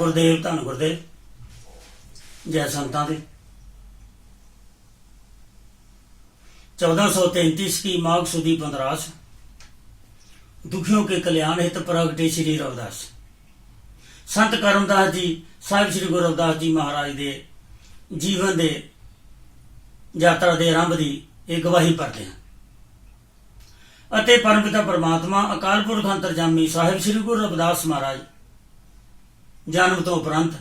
गुरदेव धन गुरदेव, जय संतां दे। 1433 की माघ सुदी 15 दुखियों के कल्याण हित प्रगटे श्री रविदास। संत करमदास जी साहिब श्री गुरु रविदास जी महाराज दे जीवन दे यात्रा दे आरंभ की एक गवाही भरते हैं ਅਤੇ परमपिता परमात्मा अकाल पुरख अंतरजामी साहिब श्री गुरु रविदास महाराज जन्म तो उपरंत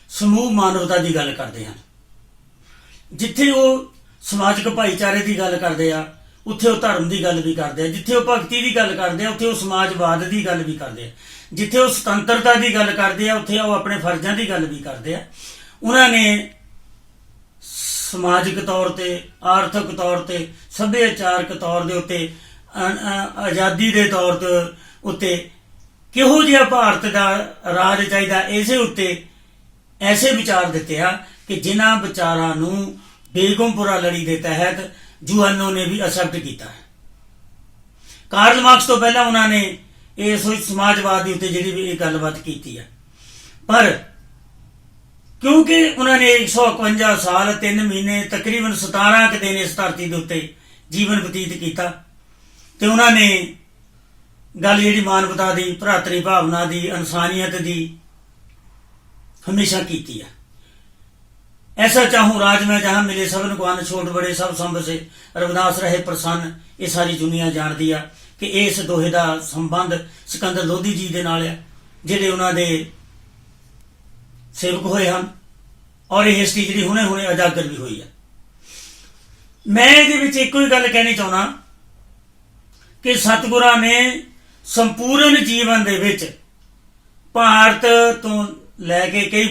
समूह मानवता की गल करते हैं। जिथे वो समाजिक भाईचारे की गल करते हैं उत्थे वो धर्म की गल भी करते हैं, जिथे वो भगती की गल करते हैं उत्थे वो समाजवाद की गल भी करते हैं, जिथे वो सुतंत्रता की गल करते हैं उत्थे वो अपने फर्जां की गल भी करते हैं। उन्होंने समाजिक तौर पर, आर्थिक तौर पर, सभ्याचारक तौर के उत्ते, आज़ादी के तौर के उत्ते किहो जिहा भारत का राज चाहिए, इसे उत्ते ऐसे विचार दिते हैं कि जिन्हां विचारां नूं बेगमपुरा लड़ी के तहत जुआनो ने भी एक्सेप्ट किया है। कार्ल मार्क्स तो पहला उन्होंने इस समाजवाद के उत्ते जिहड़ी भी गलबात की है, पर क्योंकि उन्होंने 151 साल 3 महीने तकरीबन 17 दिन इस धरती के उत्ते जीवन बतीत किया, तो उन्होंने गल जी मानवता की, भरातरी भावना की, इंसानियत की हमेशा की है। ऐसा चाहूँ राज में जहाँ मिले सबन को अन्न, छोट बड़े सब संभ से रविदास रहे प्रसन्न। ये सारी दुनिया जानती है कि इस दोहे का संबंध सिकंदर लोधी जी के नाल है, जिहड़े उन्होंने सेवक होए हैं, और ये हिस्ट्री जी हुणे हुणे उजागर भी हुई है। मैं ये एक ही गल कहनी चाहना कि सतगुरां ने संपूर्ण जीवन दे विच भारत तो लैके कई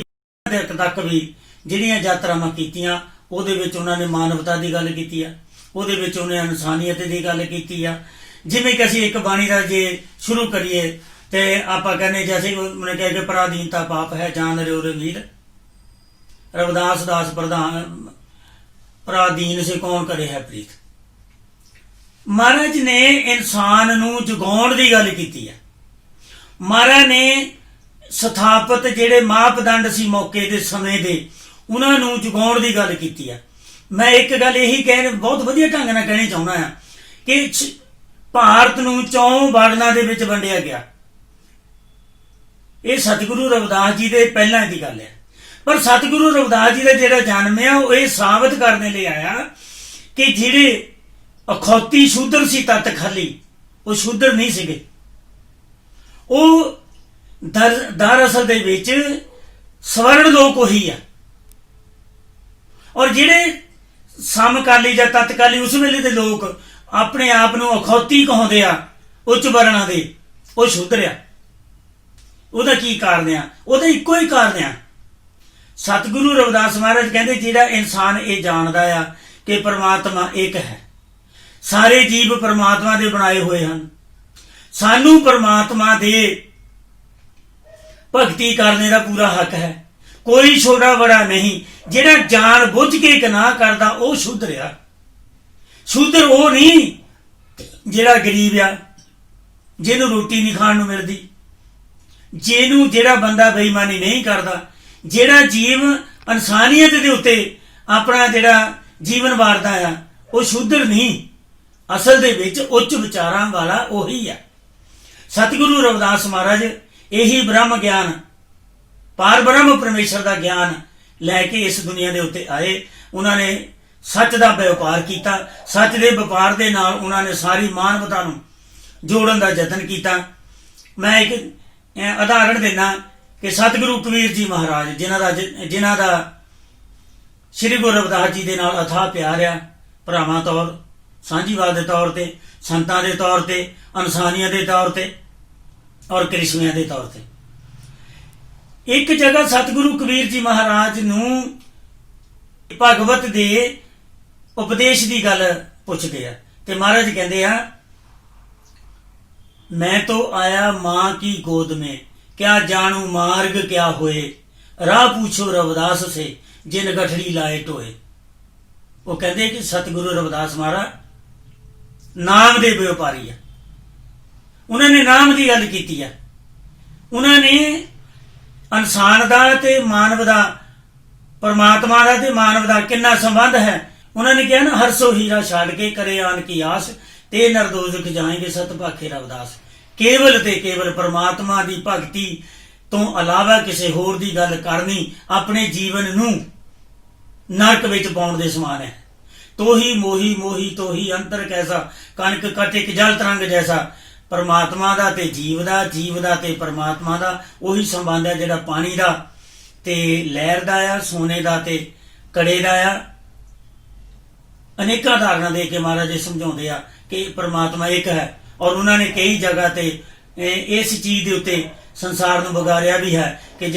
तक भी जिहड़ियां यात्रावां कीतियां उहदे विच उन्होंने मानवता की गल की है, उहदे विच उन्हें इंसानियत की गल की है। जिवें कि असीं एक बाणी का जे शुरू करिए तो आप कहने जैसे उन्हें कह के पराधीनता पाप है, जान रे रे वीर रविदास दास प्रधान, पराधीन से कौन करे है प्रीत। महाराज ने इंसान नूं जगाउण दी गल कीती है। महाराज ने स्थापित जिहड़े मापदंड सी मौके दे समय दे उन्हां नूं जगाउण दी गल कीती है। मैं एक गल यही कहने बहुत वधिया ढंग नाल कहनी चाहुंदा हां कि भारत नूं 4 वर्णां दे विच वंडिया गया। ये सतगुरु रविदास जी के पहला की गल है, पर सतगुरु रविदास जी का जिहड़ा जन्म है वो ये साबित करने लिए आया कि जिहड़े अखौती शूद्र सी तत खाली वो शूद्र नहीं सीगे, वो दरअसल दे विच स्वर्ण लोक ही है। और जिहड़े समकाली या तत्काली उस वेले दे लोग अपने आप नूं अखौती कहाउंदे आ उच्च वर्णां दे, वो शूद्र आ। ਉਹਦਾ की कारण आ, ਉਹਦਾ ਇੱਕੋ ही कारण आ। सतगुरु रविदास महाराज कहते जिहड़ा इंसान ये जानता आ कि परमात्मा एक है, सारे जीव परमात्मा दे बनाए हुए हैं, सानू परमात्मा दे भगती करने का पूरा हक है, कोई छोटा बड़ा नहीं। जिहड़ा जान बुझ के गुनाह करदा वो शूद्र आ। शूद्र वो नहीं जिहड़ा गरीब आ, जिहनूं रोटी नहीं खाण नूं मिलदी, जिहनूं जिहड़ा बंदा बेईमानी नहीं करता, जिहड़ा जीव इंसानियत के उत्ते अपना जिहड़ा जीवन वारदा आ वो शूद्र नहीं, असल दे विच उच्च विचारां वाला उही है। सतगुरु रविदास महाराज यही ब्रह्म ज्ञान, पार ब्रह्म परमेश्वर का ज्ञान लैके इस दुनिया के उत्ते आए। उन्होंने सच का व्यापार किया, सच के व्यापार के नाल उन्होंने सारी मानवता नूं जोड़न का यतन किया। मैं एक उदाहरण देना कि सतगुरु कबीर जी महाराज जिन्हां दा श्री गुरु रविदास जी के नाल अथाह प्यार आ, भरावां तौर, सांझीवाद के तौर पर, संतां के तौर पर, इंसानियत के तौर पर और करिश्मिਆਂ के तौर पर। एक जगह सतगुरु कबीर जी महाराज नूं भगवत दे उपदेश की गल पुछदे आ ते महाराज कहते हैं, मैं तो आया माँ की गोद में, क्या जानू मार्ग क्या होए, राह पूछो रविदास से जिन गठड़ी लाए टोए। वो कहते कि सतगुरु रविदास महाराज नाम दे व्यापारी है, उन्होंने नाम की गल की है। उन्होंने ਇਨਸਾਨ ਦਾ ਤੇ ਮਾਨਵ ਦਾ, ਪਰਮਾਤਮਾ ਦਾ ਤੇ ਮਾਨਵ ਦਾ ਕਿੰਨਾ ਸੰਬੰਧ ਹੈ। ਉਹਨਾਂ ਨੇ ਕਿਹਾ ਨਾ, ਹਰਸੋ ਹੀਰਾ ਛੱਡ ਕੇ ਕਰੇ ਆਨ ਕੀ ਆਸ, ਤੇ ਨਰਦੋਜ਼ਖ ਜਾਏਂਗੇ ਸਤ ਭਾਖੇ ਰਵਿਦਾਸ। ਕੇਵਲ ਤੇ ਕੇਵਲ ਪਰਮਾਤਮਾ ਦੀ ਭਗਤੀ ਤੋਂ ਇਲਾਵਾ ਕਿਸੇ ਹੋਰ ਦੀ ਗੱਲ ਕਰਨੀ ਆਪਣੇ ਜੀਵਨ ਨੂੰ ਨਰਕ ਵਿੱਚ ਪਾਉਣ ਦੇ ਸਮਾਨ ਹੈ। ਤੋਹੀ ਮੋਹੀ ਮੋਹੀ ਤੋਹੀ ਅੰਤਰ ਕੈਸਾ, ਕਣਕ ਕਟਿਕ ਜਲ ਤਰੰਗ ਜੈਸਾ। ਪਰਮਾਤਮਾ ਦਾ ਤੇ ਜੀਵ ਦਾ, ਜੀਵ ਦਾ ਤੇ ਪਰਮਾਤਮਾ ਦਾ ਉਹੀ ਸੰਬੰਧ ਹੈ ਜਿਹੜਾ ਪਾਣੀ ਦਾ ਤੇ ਲਹਿਰ ਦਾ ਆ, ਸੋਨੇ ਦਾ ਤੇ ਕੜੇ ਦਾ ਆ। ਅਨੇਕਾਂ ਧਾਰਨਾ ਦੇ ਕੇ ਮਹਾਰਾਜ ਜੀ ਸਮਝਾਉਂਦੇ ਆ ਕਿ ਪਰਮਾਤਮਾ ਇੱਕ ਹੈ। ਔਰ ਉਹਨਾਂ ਨੇ ਕਈ ਜਗ੍ਹਾ ਤੇ ਇਸ ਚੀਜ਼ ਦੇ ਉੱਤੇ ਸੰਸਾਰ ਨੂੰ ਵਿਗਾੜਿਆ ਵੀ ਹੈ ਕਿ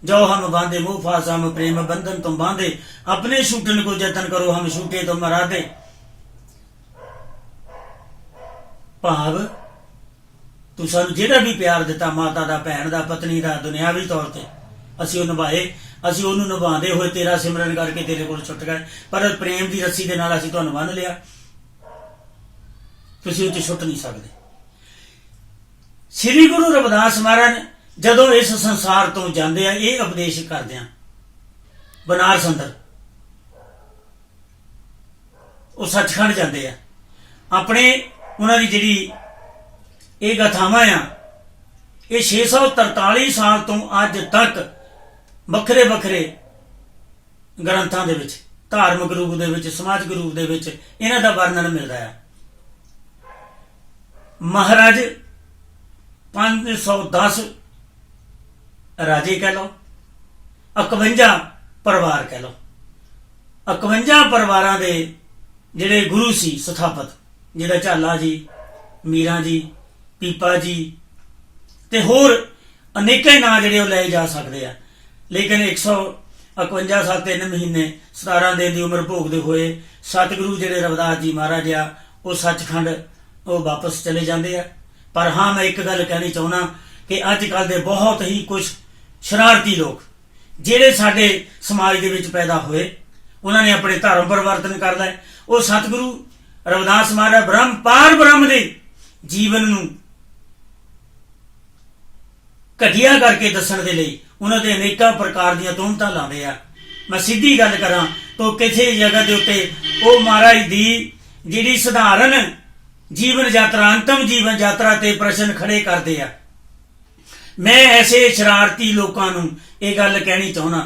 ਜੋ ਹਮ ਬਾਂਧੇ ਮੋਹ ਫਾਸ ਹਮ ਪ੍ਰੇਮ ਬੰਧਨ ਤੁਮ ਬਾਂਧੇ, ਆਪਣੇ ਛੂਟਣ ਕੋ ਯਤਨ ਕਰੋ ਹਮ ਛੂਟੇ ਤੁਮ ਮਰਾਦੇ। ਭਾਵ ਤੂੰ ਸਾਨੂੰ ਜਿਹੜਾ ਵੀ ਪਿਆਰ ਦਿੱਤਾ, ਮਾਤਾ ਦਾ, ਭੈਣ ਦਾ, ਪਤਨੀ ਦਾ, ਦੁਨਿਆਵੀ ਤੌਰ ਤੇ ਅਸੀਂ ਉਹ ਨਿਭਾਏ, ਅਸੀਂ ਉਹਨੂੰ ਨਿਭਾਉਂਦੇ ਹੋਏ ਤੇਰਾ ਸਿਮਰਨ ਕਰਕੇ ਤੇਰੇ ਕੋਲ ਛੁੱਟ ਗਏ। ਪਰ ਪ੍ਰੇਮ ਦੀ ਰੱਸੀ ਦੇ ਨਾਲ ਅਸੀਂ ਤੁਹਾਨੂੰ ਬੰਨ੍ਹ ਲਿਆ, ਤੁਸੀਂ ਉਹ 'ਚ ਛੁੱਟ ਨਹੀਂ ਸਕਦੇ। ਸ੍ਰੀ ਗੁਰੂ ਰਵਿਦਾਸ ਮਹਾਰਾਜ ਜਦੋਂ ਇਸ ਸੰਸਾਰ ਤੋਂ ਜਾਂਦੇ ਆ, ਇਹ ਉਪਦੇਸ਼ ਕਰਦੇ ਆ ਬਨਾਰਸ ਅੰਦਰ, ਉਹ ਸੱਚਖੰਡ ਜਾਂਦੇ ਆ। ਆਪਣੇ ਉਹਨਾਂ ਦੀ ਜਿਹੜੀ ਇਹ ਗਾਥਾਵਾਂ ਆ, ਇਹ 643 ਸਾਲ ਤੋਂ ਅੱਜ ਤੱਕ ਵੱਖਰੇ ਵੱਖਰੇ ਗ੍ਰੰਥਾਂ ਦੇ ਵਿੱਚ, ਧਾਰਮਿਕ ਰੂਪ ਦੇ ਵਿੱਚ, ਸਮਾਜਿਕ ਰੂਪ ਦੇ ਵਿੱਚ ਇਹਨਾਂ ਦਾ ਵਰਣਨ ਮਿਲਦਾ ਆ। ਮਹਾਰਾਜ 510 ਰਾਜੇ ਕਹਿ ਲਓ, 51 ਪਰਿਵਾਰ ਕਹਿ ਲਓ। 51 ਪਰਿਵਾਰਾਂ ਦੇ ਜਿਹੜੇ ਗੁਰੂ ਸੀ ਸਥਾਪਤ, ਜਿਹੜਾ ਝਾਲਾ ਜੀ, ਮੀਰਾਂ ਜੀ, ਪੀਪਾ ਜੀ ਤੇ ਹੋਰ ਅਨੇਕਾਂ ਨਾਂ ਜਿਹੜੇ ਉਹ ਲਏ ਜਾ ਸਕਦੇ ਆ। ਲੇਕਿਨ 151 ਸਾਲ 3 ਮਹੀਨੇ 17 ਦਿਨ ਦੀ ਉਮਰ ਭੋਗਦੇ ਹੋਏ ਸਤਿਗੁਰੂ ਜਿਹੜੇ ਰਵਿਦਾਸ ਜੀ ਮਹਾਰਾਜ ਆ, ਉਹ ਸੱਚਖੰਡ ਉਹ ਵਾਪਸ ਚਲੇ ਜਾਂਦੇ ਆ। ਪਰ ਹਾਂ, ਮੈਂ ਇੱਕ ਗੱਲ ਕਹਿਣੀ ਚਾਹੁੰਦਾ ਕਿ ਅੱਜ ਕੱਲ੍ਹ ਦੇ ਬਹੁਤ ਹੀ ਕੁਝ ਸ਼ਰਾਰਤੀ ਲੋਕ ਜਿਹੜੇ ਸਾਡੇ ਸਮਾਜ ਦੇ ਵਿੱਚ ਪੈਦਾ ਹੋਏ, ਉਹਨਾਂ ਨੇ ਆਪਣੇ ਧਰਮ ਪਰਿਵਰਤਨ ਕਰ ਲਿਆ। ਉਹ ਸਤਿਗੁਰੂ ਰਵਿਦਾਸ ਮਹਾਰਾਜ ਬ੍ਰਹਮ ਪਾਰ ਬ੍ਰਹਮ ਦੇ ਜੀਵਨ ਨੂੰ ਘਟੀਆ ਕਰਕੇ ਦੱਸਣ ਦੇ ਲਈ ਉਹਨਾਂ ਦੇ ਅਨੇਕਾਂ ਪ੍ਰਕਾਰ ਦੀਆਂ ਤੁਹਮਤਾਂ ਲਾਉਂਦੇ ਆ। ਮੈਂ ਸਿੱਧੀ ਗੱਲ ਕਰਾਂ ਤਾਂ ਕਿਸੇ ਜਗ੍ਹਾ ਦੇ ਉੱਤੇ ਉਹ ਮਹਾਰਾਜ ਦੀ ਜਿਹੜੀ ਸਧਾਰਨ ਜੀਵਨ ਯਾਤਰਾ, ਅੰਤਮ ਜੀਵਨ ਯਾਤਰਾ ਤੇ ਪ੍ਰਸ਼ਨ ਖੜੇ ਕਰਦੇ ਆ। ਮੈਂ ਐਸੇ ਸ਼ਰਾਰਤੀ ਲੋਕਾਂ ਨੂੰ ਇਹ ਗੱਲ ਕਹਿਣੀ ਚਾਹੁੰਦਾ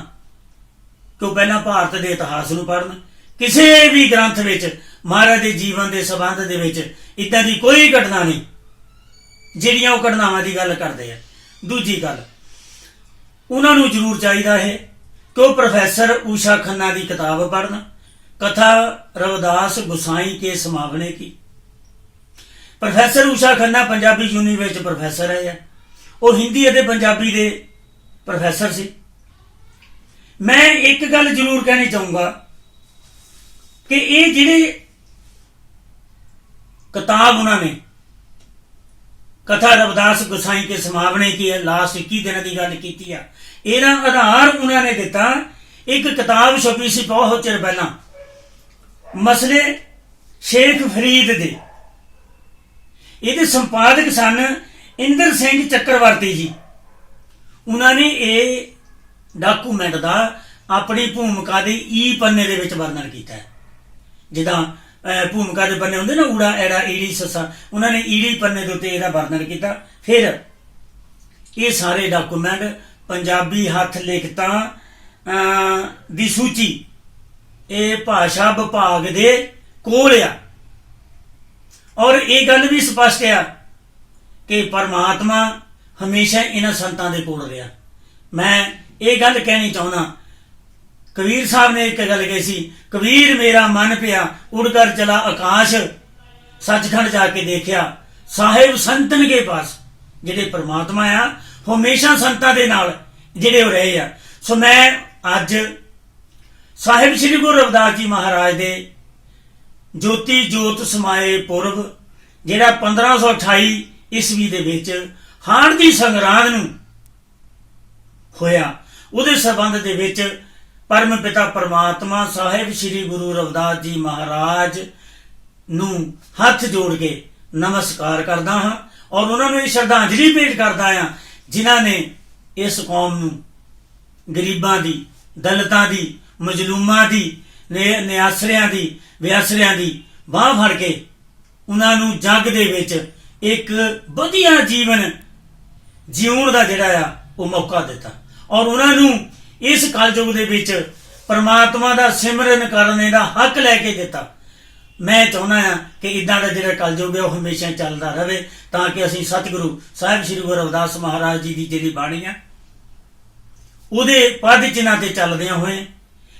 ਕਿ ਉਹ ਪਹਿਲਾਂ ਭਾਰਤ ਦੇ ਇਤਿਹਾਸ ਨੂੰ ਪੜ੍ਹਨ। ਕਿਸੇ ਵੀ ਗ੍ਰੰਥ ਵਿੱਚ ਮਹਾਰਾਜ ਦੇ ਜੀਵਨ ਦੇ ਸੰਬੰਧ ਦੇ ਵਿੱਚ ਇੱਦਾਂ ਦੀ ਕੋਈ ਘਟਨਾ ਨਹੀਂ ਜਿਹੜੀਆਂ ਉਹ ਘਟਨਾਵਾਂ ਦੀ ਗੱਲ ਕਰਦੇ ਆ। ਦੂਜੀ ਗੱਲ, ਉਹਨਾਂ ਨੂੰ ਜ਼ਰੂਰ ਚਾਹੀਦਾ ਹੈ ਕਿ ਉਹ ਪ੍ਰੋਫੈਸਰ ਊਸ਼ਾ ਖੰਨਾ ਦੀ ਕਿਤਾਬ ਪੜ੍ਹਨ, ਕਥਾ ਰਵਿਦਾਸ ਗੁਸਾਈ ਕੇ ਸਮਾਵਣੇ ਕੀ। ਪ੍ਰੋਫੈਸਰ ਊਸ਼ਾ ਖੰਨਾ ਪੰਜਾਬੀ ਯੂਨੀਵਰਸਿਟੀ ਵਿੱਚ ਪ੍ਰੋਫੈਸਰ ਹੈ। ਉਹ ਹਿੰਦੀ ਅਤੇ ਪੰਜਾਬੀ ਦੇ ਪ੍ਰੋਫੈਸਰ ਸੀ। ਮੈਂ ਇੱਕ ਗੱਲ ਜ਼ਰੂਰ ਕਹਿਣੀ ਚਾਹੂੰਗਾ ਕਿ ਇਹ ਜਿਹੜੇ ਕਿਤਾਬ ਉਹਨਾਂ ਨੇ ਕਥਾ ਰਵਿਦਾਸ ਗੁਸਾਈ ਕੇ ਸਮਾਵਣੇ ਕੀ ਹੈ, ਲਾਸਟ 21 ਦਿਨਾਂ ਦੀ ਗੱਲ ਕੀਤੀ ਆ, ਇਹਦਾ ਆਧਾਰ ਉਹਨਾਂ ਨੇ ਦਿੱਤਾ। ਇੱਕ ਕਿਤਾਬ ਛਪੀ ਸੀ ਬਹੁਤ ਚਿਰ ਪਹਿਲਾਂ, ਮਸਲੇ ਸ਼ੇਖ ਫਰੀਦ ਦੇ। ਇਹਦੇ ਸੰਪਾਦਕ ਸਨ ਇੰਦਰ ਸਿੰਘ ਚੱਕਰਵਰਤੀ ਜੀ। ਉਹਨਾਂ ਨੇ ਇਹ ਡਾਕੂਮੈਂਟ ਦਾ ਆਪਣੀ ਭੂਮਿਕਾ ਦੇ ਪੰਨੇ ਦੇ ਵਿੱਚ ਵਰਣਨ ਕੀਤਾ ਹੈ। ਜਿੱਦਾਂ ਭੂਮਿਕਾ ਦੇ ਪੰਨੇ ਹੁੰਦੇ ਨਾ, ਊੜਾ ਐੜਾ ਈੜੀ ਸੱਸਾ, ਉਹਨਾਂ ਨੇ ਈੜੀ ਪੰਨੇ ਦੇ ਉੱਤੇ ਇਹਦਾ ਵਰਣਨ ਕੀਤਾ। ਫਿਰ ਇਹ ਸਾਰੇ ਡਾਕੂਮੈਂਟ ਪੰਜਾਬੀ ਹੱਥ ਲਿਖਤਾਂ ਦੀ ਸੂਚੀ ਇਹ ਭਾਸ਼ਾ ਵਿਭਾਗ ਦੇ ਕੋਲ ਆ। ਔਰ ਇਹ ਗੱਲ ਵੀ ਸਪਸ਼ਟ ਆ ਕਿ ਪਰਮਾਤਮਾ ਹਮੇਸ਼ਾ ਇਹਨਾਂ ਸੰਤਾਂ ਦੇ ਕੋਲ ਰਿਹਾ। ਮੈਂ ਇਹ ਗੱਲ ਕਹਿਣੀ ਚਾਹੁੰਦਾ, ਕਬੀਰ ਸਾਹਿਬ ਨੇ ਇੱਕ ਗੱਲ ਕਹੀ ਸੀ, ਕਬੀਰ ਮੇਰਾ ਮਨ ਪਿਆ ਉੜ ਕਰ ਚਲਾ ਆਕਾਸ਼, ਸੱਚਖੰਡ ਜਾ ਕੇ ਦੇਖਿਆ ਸਾਹਿਬ ਸੰਤਨ ਕੇ ਪਾਸ। ਜਿਹੜੇ ਪਰਮਾਤਮਾ ਆ ਹਮੇਸ਼ਾ ਸੰਤਾਂ ਦੇ ਨਾਲ ਜਿਹੜੇ ਉਹ ਰਹੇ ਆ। ਸੋ ਮੈਂ ਅੱਜ ਸਾਹਿਬ ਸ੍ਰੀ ਗੁਰੂ ਰਵਿਦਾਸ ਜੀ ਮਹਾਰਾਜ ਦੇ ਜੋਤੀ ਜੋਤ ਸਮਾਏ ਪੁਰਬ, ਜਿਹੜਾ 1528 ਈਸਵੀ ਦੇ ਵਿੱਚ ਹਾੜ ਦੀ ਸੰਗਰਾਂਦ ਨੂੰ ਹੋਇਆ, ਉਹਦੇ ਸੰਬੰਧ ਦੇ ਵਿੱਚ ਪਰਮ ਪਿਤਾ ਪਰਮਾਤਮਾ ਸਾਹਿਬ ਸ੍ਰੀ ਗੁਰੂ ਰਵਿਦਾਸ ਜੀ ਮਹਾਰਾਜ ਨੂੰ ਹੱਥ ਜੋੜ ਕੇ ਨਮਸਕਾਰ ਕਰਦਾ ਹਾਂ। ਔਰ ਉਹਨਾਂ ਨੂੰ ਇਹ ਸ਼ਰਧਾਂਜਲੀ ਭੇਟ ਕਰਦਾ ਹਾਂ ਜਿਨ੍ਹਾਂ ਨੇ ਇਸ ਕੌਮ ਨੂੰ ਗਰੀਬਾਂ ਦੀ, ਦਲਿਤਾਂ ਦੀ, ਮਜ਼ਲੂਮਾਂ ਦੀ, ਨਿਆਸਰਿਆਂ ਦੀ, ਵਿਆਸਰਿਆਂ ਦੀ ਬਾਂਹ ਫੜ ਕੇ ਉਹਨਾਂ ਨੂੰ ਜੱਗ ਦੇ ਵਿੱਚ ਇੱਕ ਵਧੀਆ ਜੀਵਨ ਜਿਉਣ ਦਾ ਜਿਹੜਾ ਆ ਉਹ ਮੌਕਾ ਦਿੱਤਾ, ਔਰ ਉਹਨਾਂ ਨੂੰ ਇਸ ਕਲਯੁਗ ਦੇ ਵਿੱਚ ਪਰਮਾਤਮਾ ਦਾ ਸਿਮਰਨ ਕਰਨ ਦਾ ਹੱਕ ਲੈ ਕੇ ਦਿੱਤਾ। ਮੈਂ ਚਾਹੁੰਦਾ ਹਾਂ ਕਿ ਇਦਾਂ ਦਾ ਜਿਹੜਾ ਕਲਯੁਗ ਹੈ ਉਹ ਹਮੇਸ਼ਾ ਚੱਲਦਾ ਰਹੇ, ਤਾਂ ਕਿ ਅਸੀਂ ਸਤਿਗੁਰੂ ਸਾਹਿਬ ਸ੍ਰੀ ਗੁਰੂ ਰਵਿਦਾਸ ਮਹਾਰਾਜ ਜੀ ਦੀ ਜਿਹੜੀ ਬਾਣੀ ਆ ਉਹਦੇ ਪਦ ਚਿੰਨ੍ਹਾਂ ਤੇ ਚੱਲਦਿਆਂ ਹੋਏ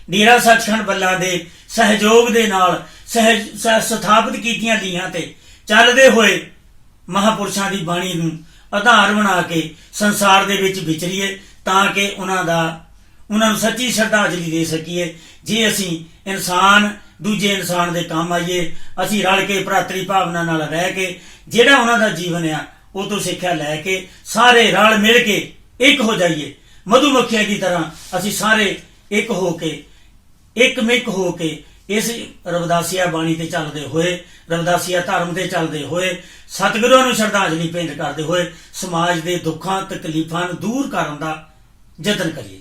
ਡੇਰਾ ਸੱਚਖੰਡ ਬੱਲਾ ਦੇ ਸਹਿਯੋਗ ਦੇ ਨਾਲ ਸਥਾਪਿਤ ਕੀਤੀਆਂ ਲੀਹਾਂ ਤੇ ਚੱਲਦੇ ਹੋਏ ਮਹਾਪੁਰਸ਼ਾਂ ਦੀ ਬਾਣੀ ਨੂੰ ਆਧਾਰ ਬਣਾ ਕੇ ਸੰਸਾਰ ਦੇ ਵਿੱਚ ਵਿਚਰੀਏ, ਤਾਂ ਕਿ ਉਹਨਾਂ ਨੂੰ ਸੱਚੀ ਸ਼ਰਧਾਂਜਲੀ ਦੇ ਸਕੀਏ। ਜੇ ਅਸੀਂ ਇਨਸਾਨ ਦੂਜੇ ਇਨਸਾਨ ਦੇ ਕੰਮ ਆਈਏ, ਅਸੀਂ ਰਲ ਕੇ ਭਰਾਤਰੀ ਭਾਵਨਾ ਨਾਲ ਰਹਿ ਕੇ ਜਿਹੜਾ ਉਹਨਾਂ ਦਾ ਜੀਵਨ ਆ ਉਹ ਤੋਂ ਸਿੱਖਿਆ ਲੈ ਕੇ ਸਾਰੇ ਰਲ ਮਿਲ ਕੇ ਇੱਕ ਹੋ ਜਾਈਏ। ਮਧੂਮੱਖੀਆਂ ਦੀ ਤਰ੍ਹਾਂ ਅਸੀਂ ਸਾਰੇ ਇੱਕ ਹੋ ਕੇ ਇੱਕਮਿਕ ਹੋ ਕੇ ਇਸ ਰਵਿਦਾਸੀਆ ਬਾਣੀ ਤੇ ਚੱਲਦੇ ਹੋਏ, ਰਵਿਦਾਸੀਆ ਧਰਮ ਤੇ ਚੱਲਦੇ ਹੋਏ, ਸਤਿਗੁਰਾਂ ਨੂੰ ਸ਼ਰਧਾਂਜਲੀ ਭੇਂਟ ਕਰਦੇ ਹੋਏ ਸਮਾਜ ਦੇ ਦੁੱਖਾਂ ਤਕਲੀਫਾਂ ਨੂੰ ਦੂਰ ਕਰਨ ਦਾ ਯਤਨ ਕਰੀਏ।